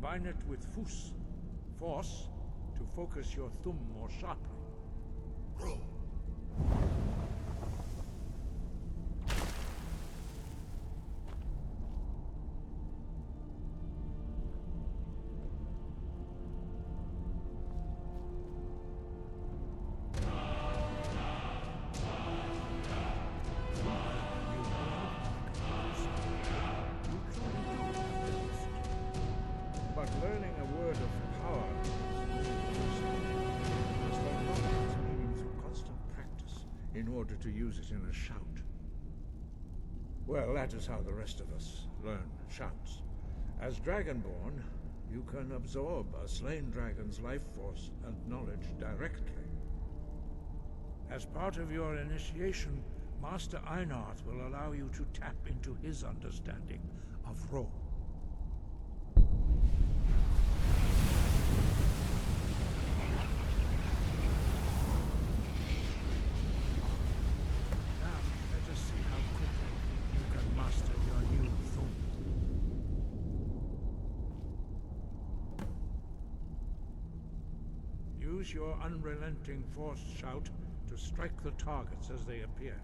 Combine it with Fus, force, to focus your thumb more sharply. Roll. But learning a word of power is learn its meaning through constant practice in order to use it in a shout. Well, that is how the rest of us learn shouts. As Dragonborn, you can absorb a slain dragon's life force and knowledge directly. As part of your initiation, Master Einarth will allow you to tap into his understanding of Ro. Now, let us see how quickly you can master your new thumb. Use your unrelenting force shout to strike the targets as they appear.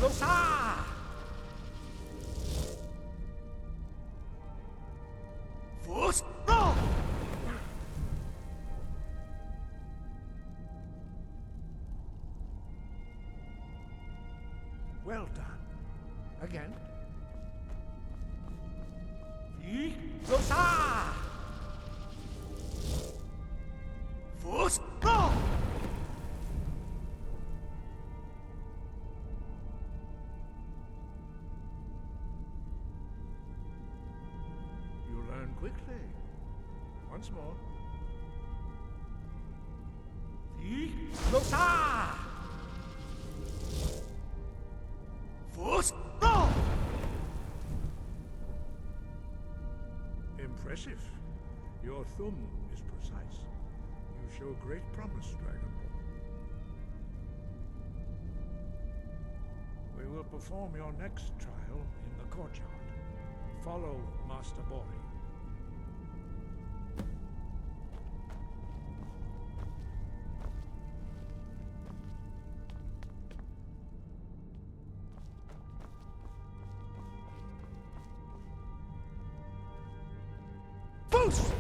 Losa! Force, roll! Well done. Again. Losa! Force, roll! You learn quickly. Once more. Losa! Force, roll! Impressive. Your thumb is precise. You show great promise, Dragonborn. We will perform your next trial in the courtyard. Follow Master Bori. Boost!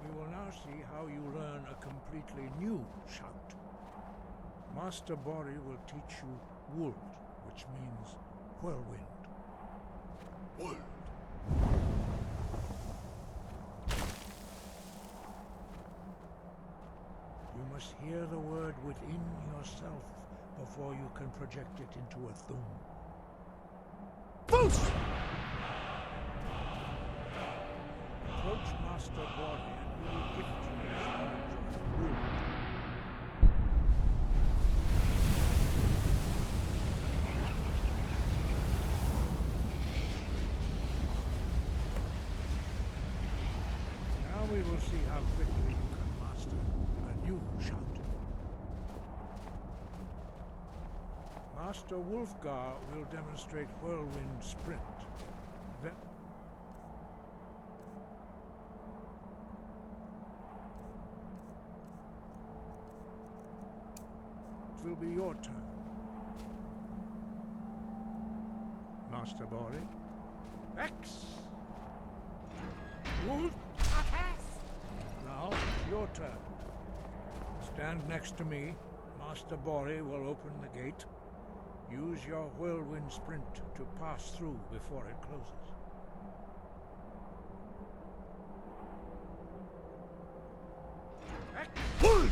We will now see how you learn a completely new shout. Master Bori will teach you Wold, which means whirlwind. Wold. You must hear the word within yourself before you can project it into a thum. Boost! Approach Master Bori and he will gift you his knowledge of Wold. Now we will see how quickly you can master a new shout. Master Wulfgar will demonstrate Whirlwind Sprint. Then it will be your turn. Master Bori. X! Wolf! Now, your turn. Stand next to me, Master Bori will open the gate. Use your whirlwind sprint to pass through before it closes. Hold!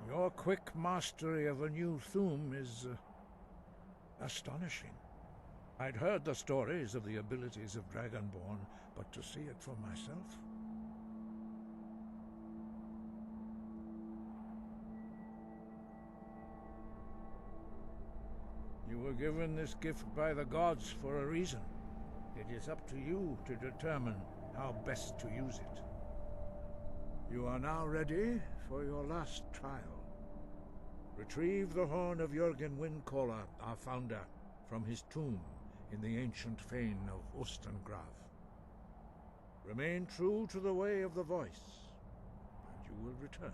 Your quick mastery of a new Thum is astonishing. I'd heard the stories of the abilities of Dragonborn, but to see it for myself... You were given this gift by the gods for a reason. It is up to you to determine how best to use it. You are now ready for your last trial. Retrieve the horn of Jürgen Windcaller, our founder, from his tomb in the ancient fane of Ostengrav. Remain true to the way of the voice, and you will return.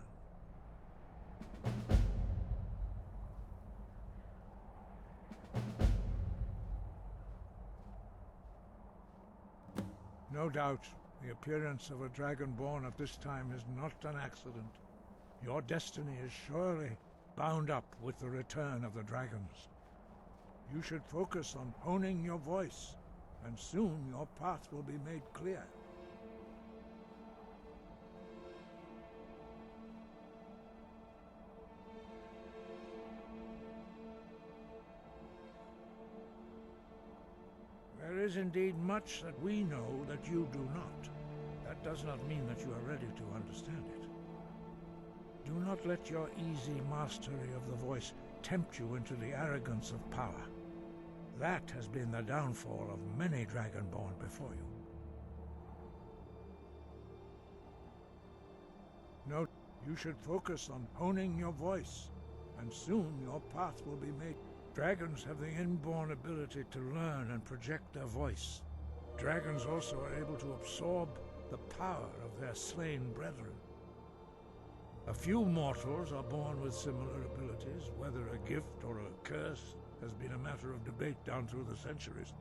No doubt, the appearance of a Dragonborn at this time is not an accident. Your destiny is surely bound up with the return of the dragons. You should focus on honing your voice, and soon your path will be made clear. There is indeed much that we know that you do not. That does not mean that you are ready to understand it. Do not let your easy mastery of the voice tempt you into the arrogance of power. That has been the downfall of many Dragonborn before you. No, you should focus on honing your voice, and soon your path will be made. Dragons have the inborn ability to learn and project their voice. Dragons also are able to absorb the power of their slain brethren. A few mortals are born with similar abilities. Whether a gift or a curse has been a matter of debate down through the centuries.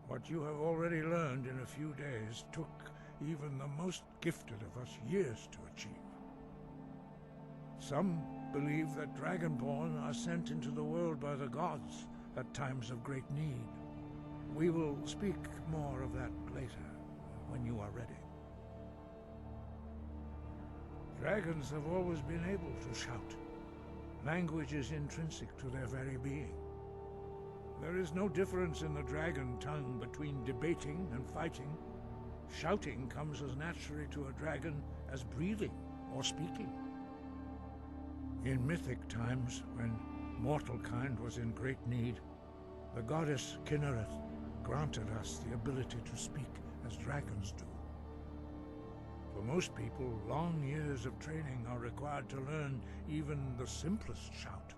What you have already learned in a few days took even the most gifted of us years to achieve. Some believe that Dragonborn are sent into the world by the gods at times of great need. We will speak more of that later, when you are ready. Dragons have always been able to shout. Language is intrinsic to their very being. There is no difference in the dragon tongue between debating and fighting. Shouting comes as naturally to a dragon as breathing or speaking. In mythic times, when mortal kind was in great need, the goddess Kinnereth granted us the ability to speak as dragons do. For most people, long years of training are required to learn even the simplest shout.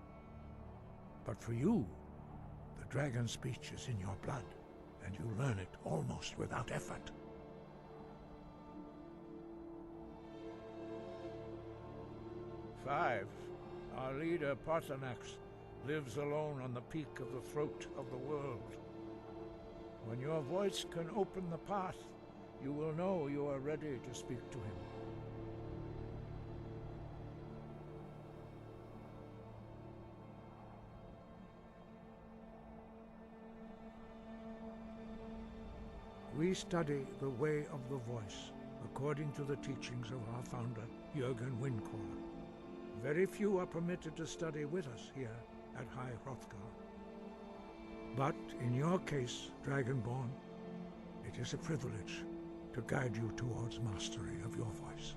But for you, the dragon speech is in your blood, and you learn it almost without effort. Five. Our leader, Paarthurnax, lives alone on the peak of the throat of the world. When your voice can open the path, you will know you are ready to speak to him. We study the way of the voice, according to the teachings of our founder, Jürgen Windcaller. Very few are permitted to study with us here at High Hrothgar. But in your case, Dragonborn, it is a privilege to guide you towards mastery of your voice.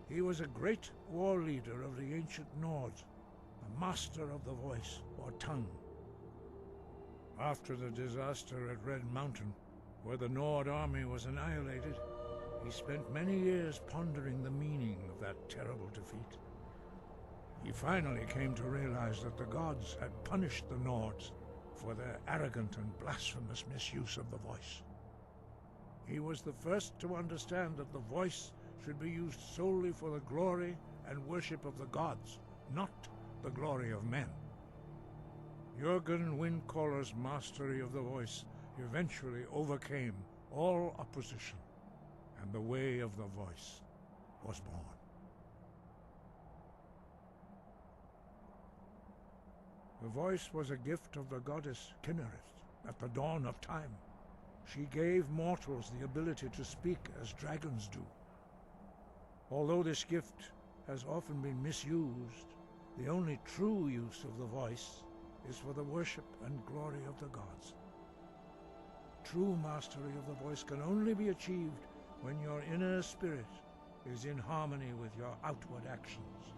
He was a great war leader of the ancient Nords, a master of the voice, or tongue. After the disaster at Red Mountain, where the Nord army was annihilated, he spent many years pondering the meaning of that terrible defeat. He finally came to realize that the gods had punished the Nords for their arrogant and blasphemous misuse of the voice. He was the first to understand that the voice should be used solely for the glory and worship of the gods, not the glory of men. Jürgen Windcaller's mastery of the voice eventually overcame all opposition, and the way of the voice was born. The voice was a gift of the goddess Kinnereth at the dawn of time. She gave mortals the ability to speak as dragons do. Although this gift has often been misused, the only true use of the voice is for the worship and glory of the gods. True mastery of the voice can only be achieved when your inner spirit is in harmony with your outward actions.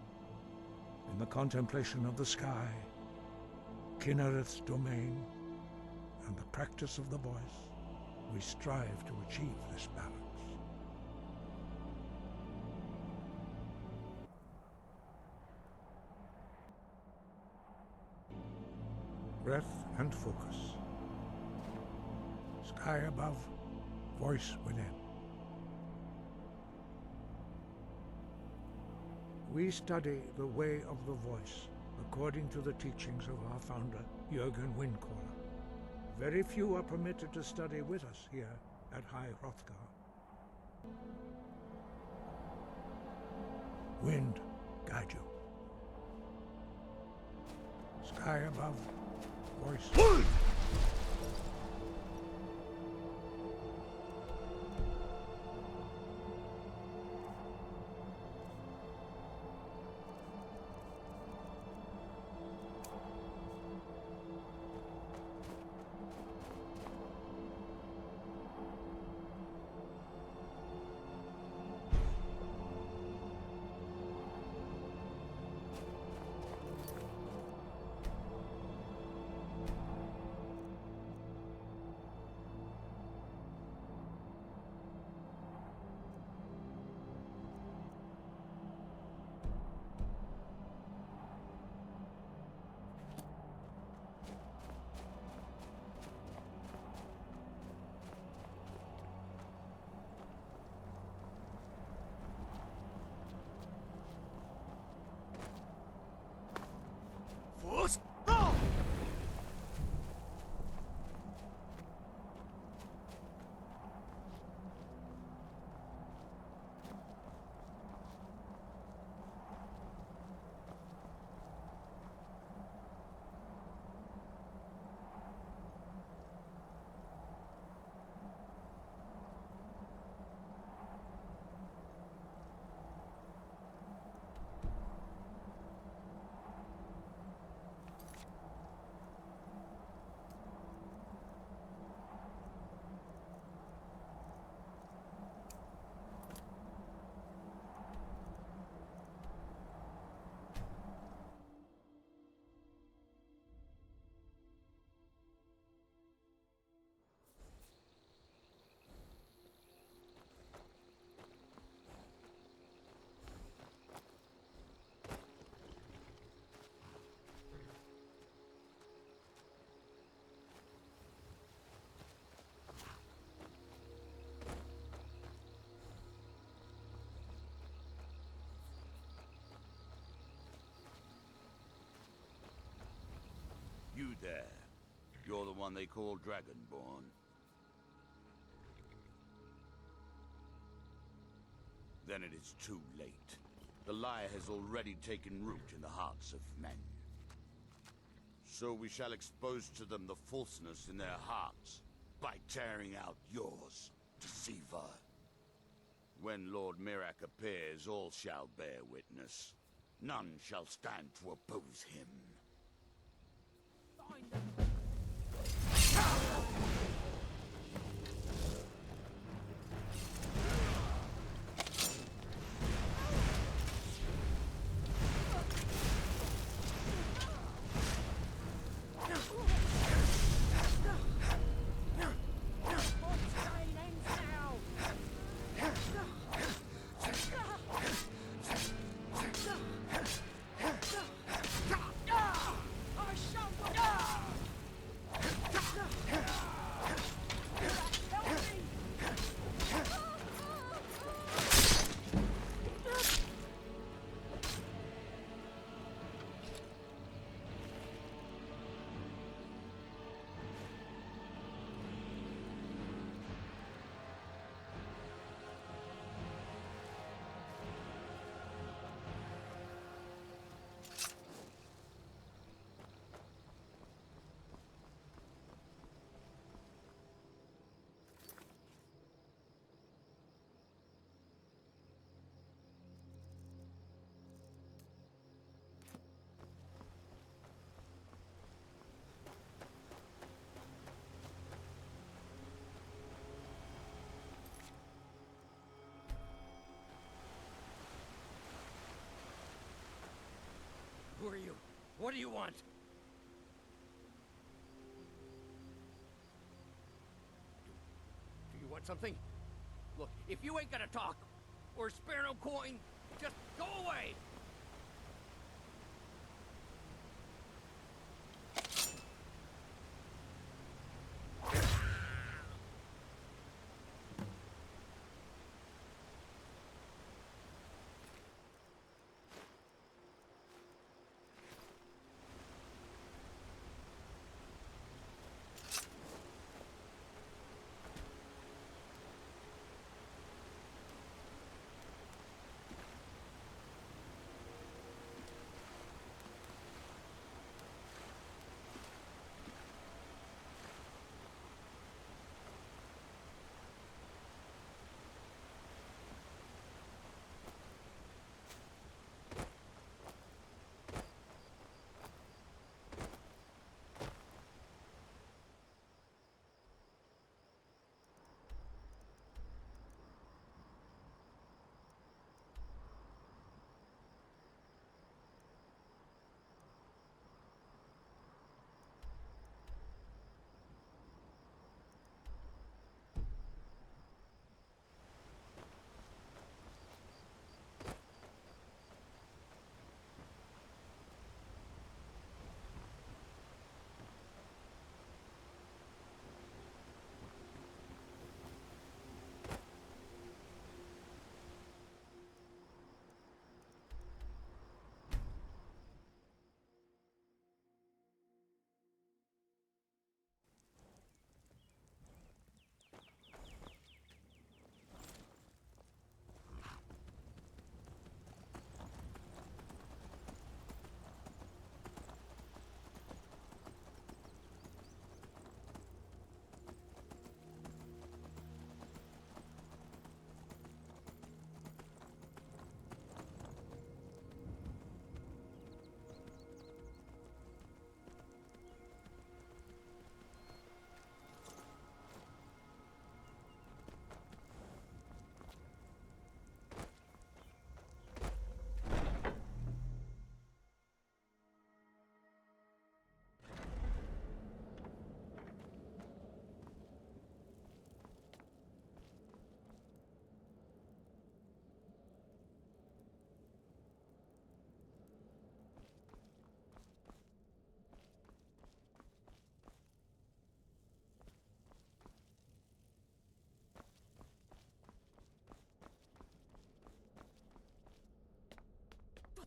In the contemplation of the sky, Kinnereth's domain, and the practice of the voice, we strive to achieve this balance. Breath and focus. Sky above, voice within. We study the way of the voice according to the teachings of our founder, Jürgen Windcaller. Very few are permitted to study with us here at High Hrothgar. Wind, guide you. Sky above, voice. Force, no! You there. You're the one they call Dragonborn. Then it is too late. The lie has already taken root in the hearts of men. So we shall expose to them the falseness in their hearts by tearing out yours, deceiver. When Lord Mirak appears, all shall bear witness. None shall stand to oppose him. Who are you? What do you want? Do you want something? Look, if you ain't gonna talk, or spare no coin, just go away!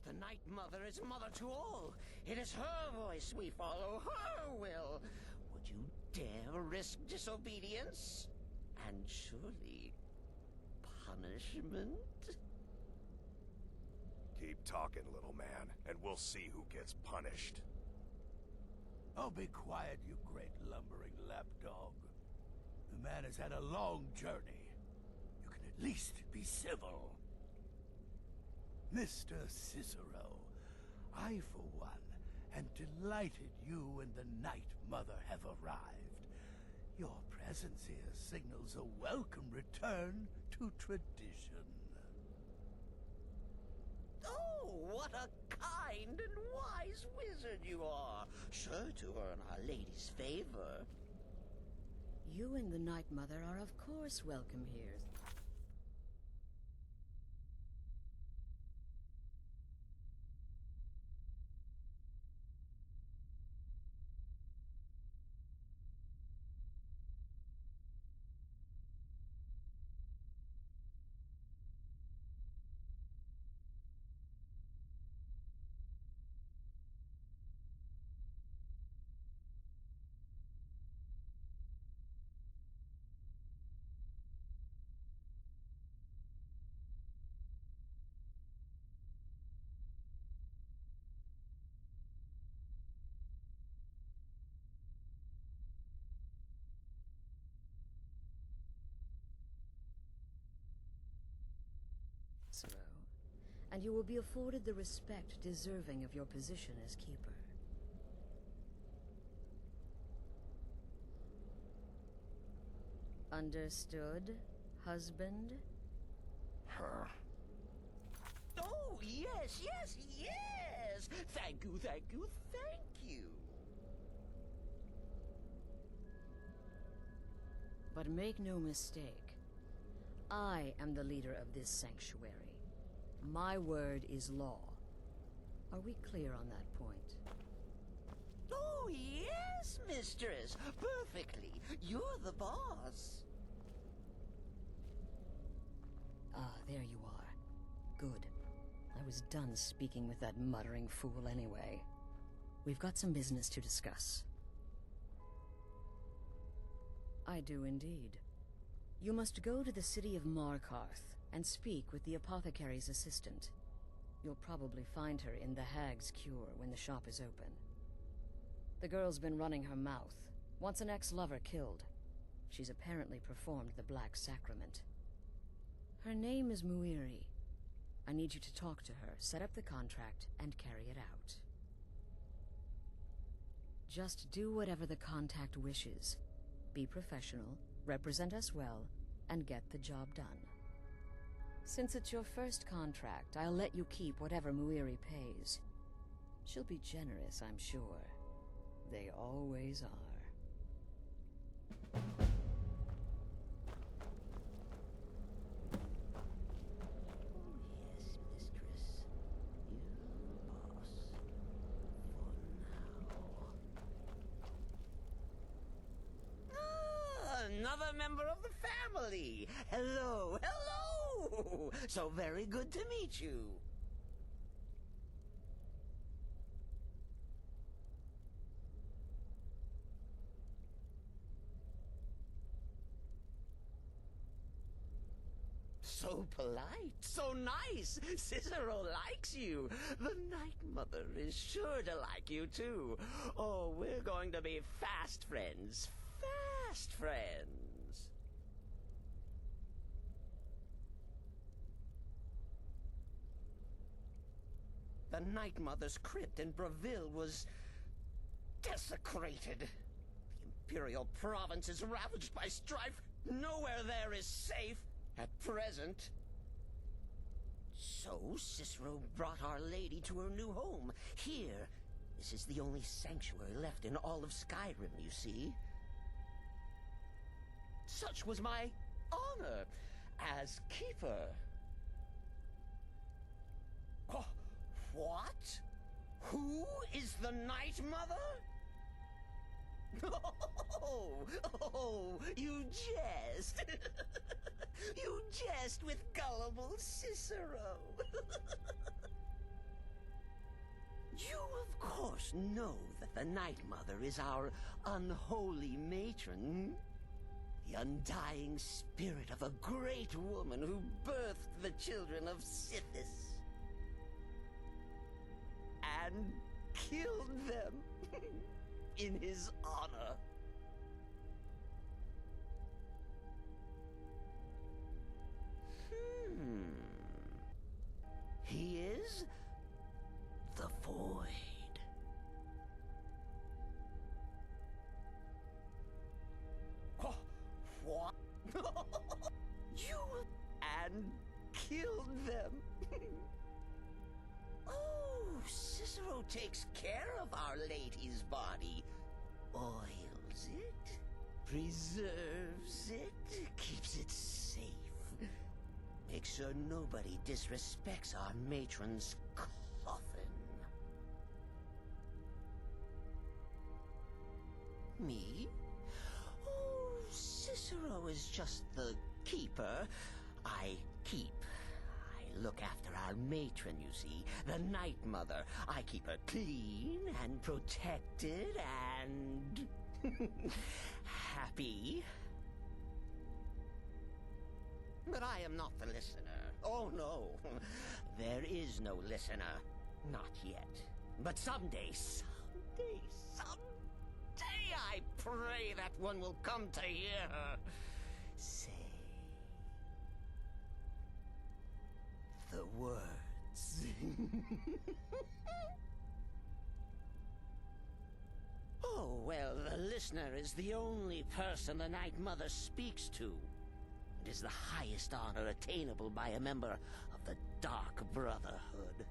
The Night Mother is mother to all. It is her voice we follow, her will. Would you dare risk disobedience? And surely, punishment? Keep talking, little man, and we'll see who gets punished. Oh, be quiet, you great lumbering lapdog. The man has had a long journey. You can at least be civil. Mr. Cicero, I, for one, am delighted you and the Night Mother have arrived. Your presence here signals a welcome return to tradition. Oh, what a kind and wise wizard you are, sure to earn Our Lady's favor. You and the Night Mother are of course welcome here. Cicero, and you will be afforded the respect deserving of your position as keeper. Understood, husband? Her. Oh, yes, yes, yes! mistress. Thank you, thank you, thank you. But make no mistake, I am the leader of this sanctuary. My word is law. Are we clear on that point? Oh, yes, mistress. Perfectly. You're the boss. Ah, there you are. Good. I was done speaking with that muttering fool anyway. We've got some business to discuss. I do indeed. You must go to the city of Markarth and speak with the apothecary's assistant. You'll probably find her in the Hag's Cure when the shop is open. The girl's been running her mouth. Wants an ex-lover killed. She's apparently performed the Black Sacrament. Her name is Muiri. I need you to talk to her, set up the contract, and carry it out. Just do whatever the contact wishes. Be professional, represent us well, and get the job done. Since it's your first contract, I'll let you keep whatever Muiri pays. She'll be generous, I'm sure. They always are. Yes, mistress. You're the boss. For now. Ah, another member of the family. Hello, hello. So very good to meet you. So polite, so nice. Cicero likes you. The Night Mother is sure to like you, too. Oh, we're going to be fast friends. Fast friends. The Night Mother's crypt in Breville was desecrated. The Imperial province is ravaged by strife. Nowhere there is safe. At present. So Cicero brought Our Lady to her new home. Here, this is the only sanctuary left in all of Skyrim, you see. Such was my honor as keeper. Oh, what? Who is the Night Mother? Oh, you jest. You jest with gullible Cicero. You, of course, know that the Night Mother is our unholy matron. The undying spirit of a great woman who birthed the children of Sithis. And killed them in his honor. He is the Void. Oh, what? You and killed them. Oh, Cicero takes care of Our Lady's body. Oils it, preserves it, keeps it safe. Make sure nobody disrespects our matron's coffin. Me? Oh, Cicero is just the keeper. I keep. I look after our matron, you see, the Night Mother. I keep her clean and protected and happy. But I am not the listener. Oh, no. There is no listener. Not yet. But someday, I pray that one will come to hear her say the words. Oh, well, the listener is the only person the Night Mother speaks to. It is the highest honor attainable by a member of the Dark Brotherhood.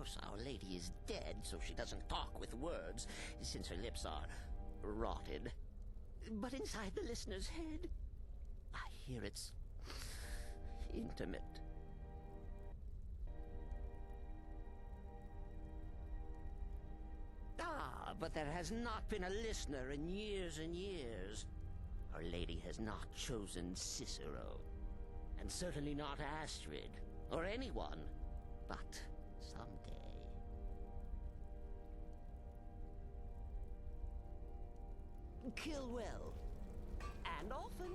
course, Our Lady is dead, so she doesn't talk with words, since her lips are rotted. But inside the listener's head, I hear it's intimate. Ah, but there has not been a listener in years and years. Our Lady has not chosen Cicero, and certainly not Astrid, or anyone. But someday. Kill well, and often.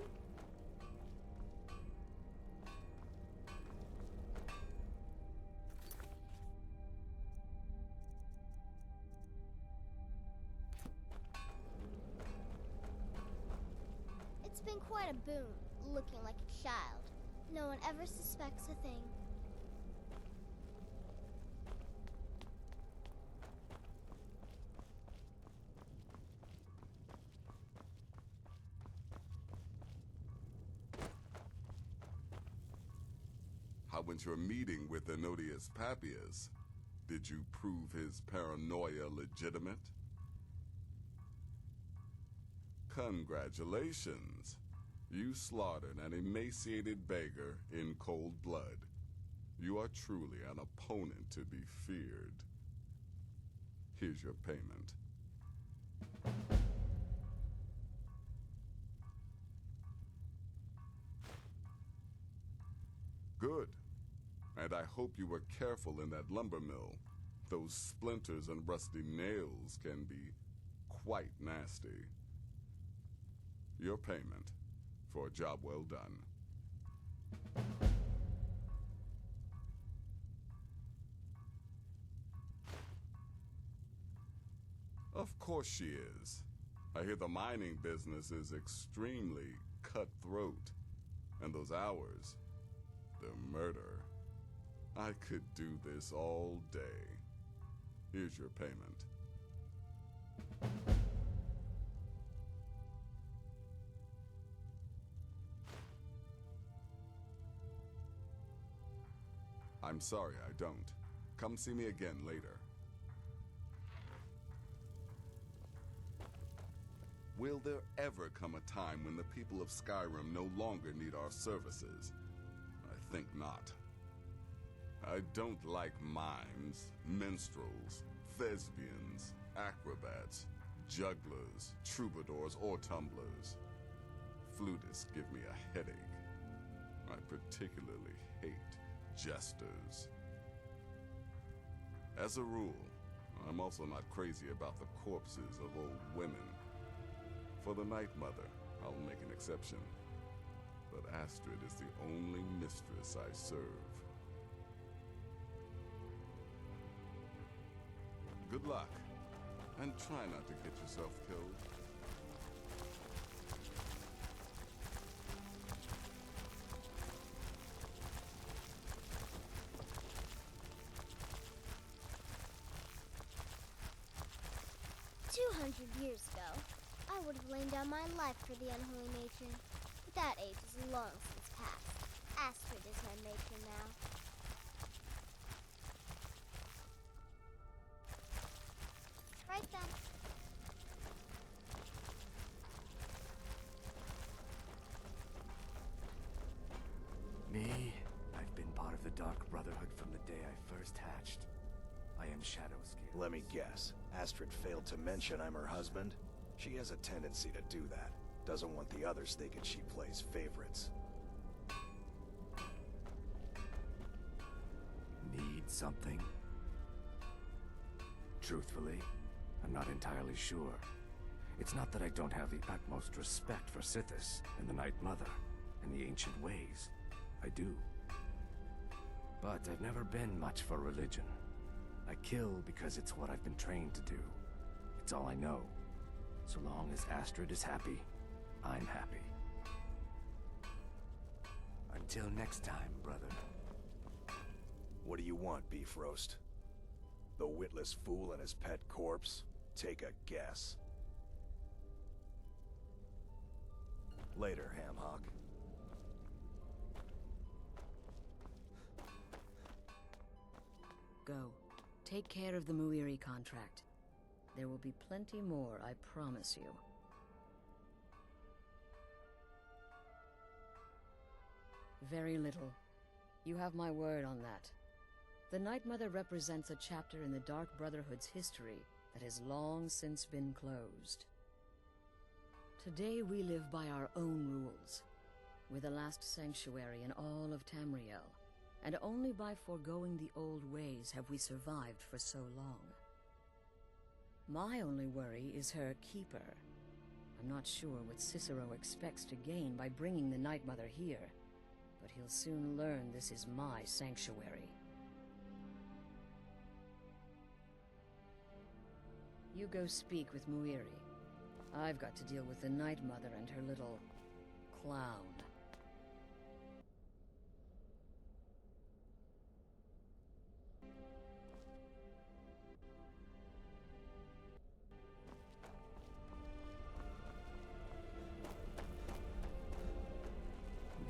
It's been quite a boon, looking like a child. No one ever suspects a thing. How went your meeting with Enodius Papias? Did you prove his paranoia legitimate? Congratulations. You slaughtered an emaciated beggar in cold blood. You are truly an opponent to be feared. Here's your payment. Good. And I hope you were careful in that lumber mill. Those splinters and rusty nails can be quite nasty. Your payment for a job well done. Of course she is. I hear the mining business is extremely cutthroat. And those hours, the murder. I could do this all day. Here's your payment. I'm sorry I don't. Come see me again later. Will there ever come a time when the people of Skyrim no longer need our services? I think not. I don't like mimes, minstrels, thespians, acrobats, jugglers, troubadours, or tumblers. Flutists give me a headache. I particularly hate jesters. As a rule, I'm also not crazy about the corpses of old women. For the Night Mother, I'll make an exception. But Astrid is the only mistress I serve. Good luck, and try not to get yourself killed. Years ago, I would have lain down my life for the unholy matron. But that age is long since past. Astrid is my matron now. Right then. Me? I've been part of the Dark Brotherhood from the day I first hatched. I am Shadowskin. Let me guess. Astrid failed to mention I'm her husband? She has a tendency to do that. Doesn't want the others thinking she plays favorites. Need something? Truthfully, I'm not entirely sure. It's not that I don't have the utmost respect for Sithis and the Night Mother and the ancient ways. I do. But I've never been much for religion. I kill because it's what I've been trained to do. It's all I know. So long as Astrid is happy, I'm happy. Until next time, brother. What do you want, Beef Roast? The witless fool and his pet corpse? Take a guess. Later, Hamhock. Go. take care of the Muiri contract. There will be plenty more, I promise you. Very little. You have my word on that. The Night Mother represents a chapter in the Dark Brotherhood's history that has long since been closed. Today we live by our own rules. We're the last sanctuary in all of Tamriel, and only by foregoing the old ways have we survived for so long. My only worry is her keeper. I'm not sure what Cicero expects to gain by bringing the Night Mother here, but he'll soon learn this is my sanctuary. You go speak with Muiri. I've got to deal with the Night Mother and her little clown.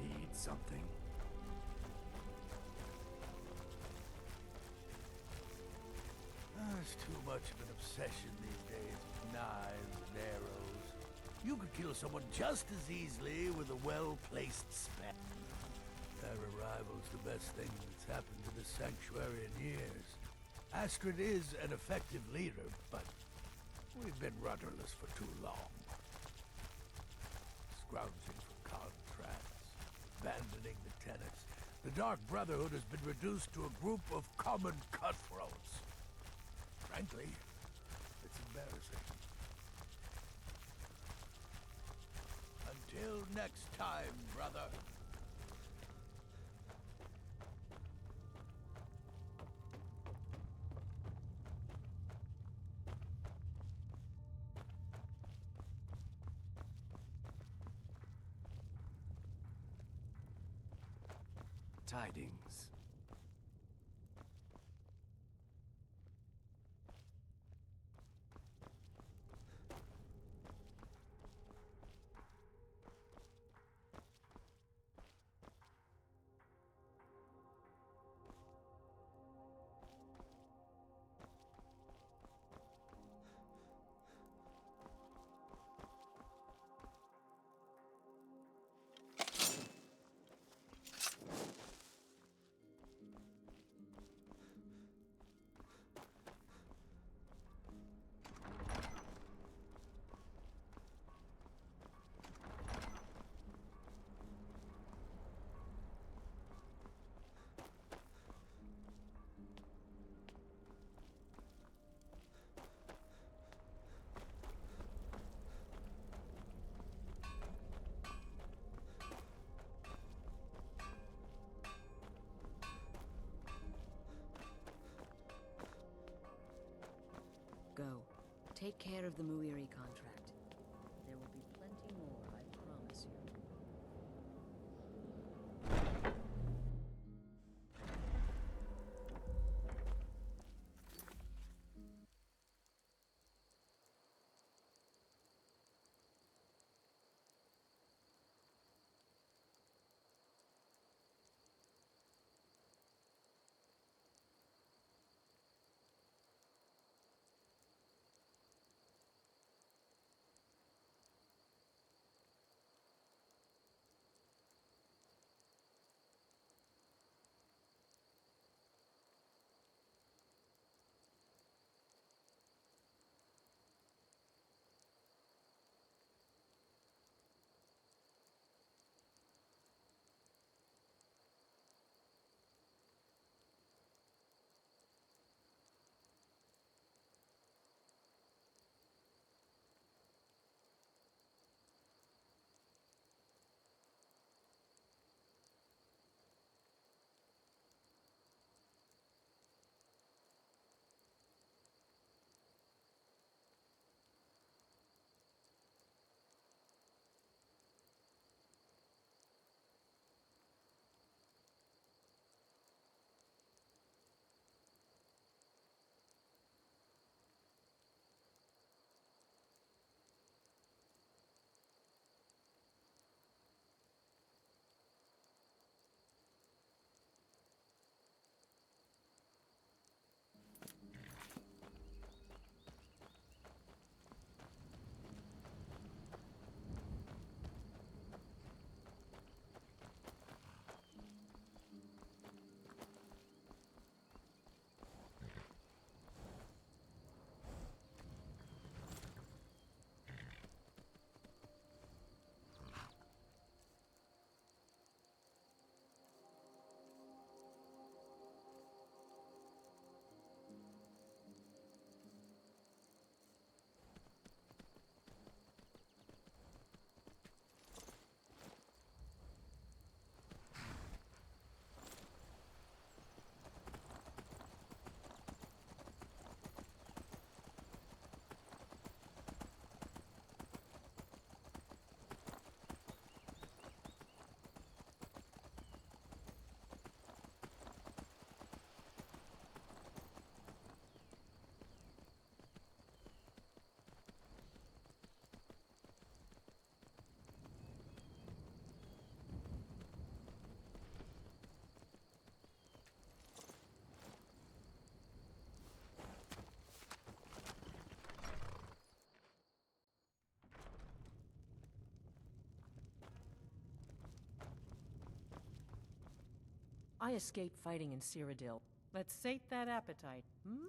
Need something? There's too much of an obsession these days with knives and arrows. You could kill someone just as easily with a well-placed spell. Their arrival's the best thing that's happened to the Sanctuary in years. Astrid is an effective leader, but we've been rudderless for too long. Scrounging for contracts, abandoning the tenants. The Dark Brotherhood has been reduced to a group of common cutthroats. Frankly, it's embarrassing. Until next time, brother. Tidings. Go. Take care of the Muiri contract. There will be plenty more, I promise you. I escaped fighting in Cyrodiil. Let's sate that appetite, hmm?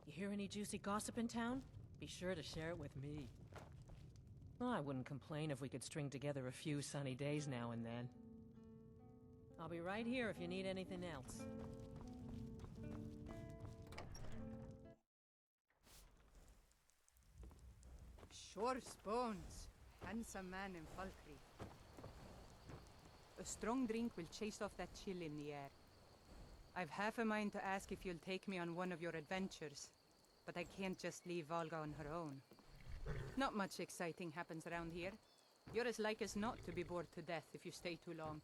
You hear any juicy gossip in town? Be sure to share it with me. Well, I wouldn't complain if we could string together a few sunny days now and then. I'll be right here if you need anything else. Sure spoons. Handsome man in Falkreath. A strong drink will chase off that chill in the air. I've half a mind to ask if you'll take me on one of your adventures, but I can't just leave Volga on her own. Not much exciting happens around here. You're as like as not to be bored to death if you stay too long.